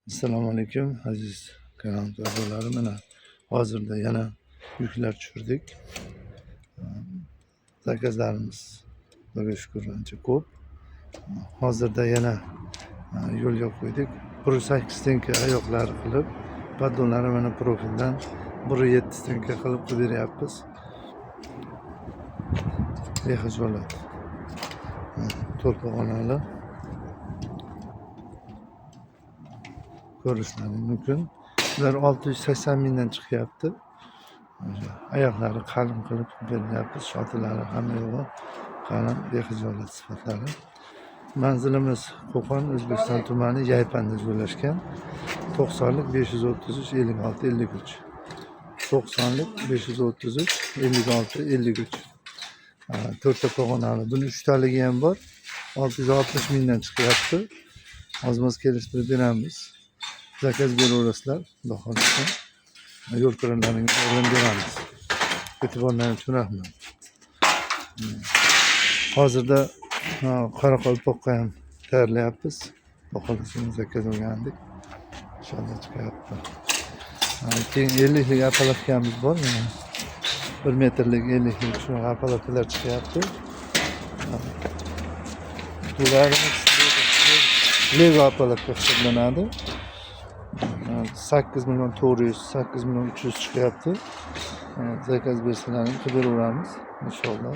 Assalomu alaykum aziz kanal a'zolari. Mana hozirda yana yuklar tushirdik. Zakazlarimiz Xudoga shukr ancha ko'p. Hozirda yana yo'lga qo'ydik. 1.8 tenka oyoqlari qilib, paddonlari mana profildan 1.7 tenka qilib beryapmiz. Behijolat to'rpog'onali ko'rishlari mumkin. Ular 680 mingdan chiqyapti. Oyoqlari qalin qilib beryapmiz. Shotilari hamma yo'g'i qalin, behijolat sifatlari. Manzilimiz Qo'qon, O'zbekiston tumani Yaypanda joylashgan. 90lik 533 56 53. 90lik 533 56 53. To'rtta pog'onali. Buni 3 taligi ham bor. 660 mingdan chiqyapti. Ozmoz kelishtirib beramiz. Zakaz beraverasizlar, xudo xohlasa. Yo'l kiralaringizni o'rgan beramiz. E'tiborlaringiz uchun rahmat. Hozirda Qoraqalpoqqa ham tayyorlayapmiz. Xudo xohlasa zakaz olgandik. Inshaalloh chiqyapti. Keyin 50 lik apalatkamiz bor. 1 metrlik 50 lik shu apalatkalar chiqyapti. Bularimiz Lego apalatka hisoblanadi. 8 million 400, 8 million 300 chiqyapti. Zakaz bersalaringiz qilib beraveramiz inshaalloh.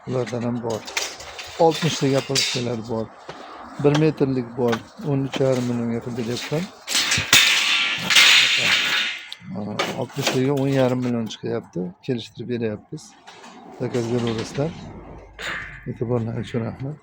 Ulardan ham bor. 60 lik apalatkalar bor. 1 metrlik bor. 13,5 millionga qilib beryapman. 60 liga 10,5 million chiqyapti. Kelishtirib beryapmiz. Zakaz beraverasizlar. E'tiborlaringiz uchun rahmat.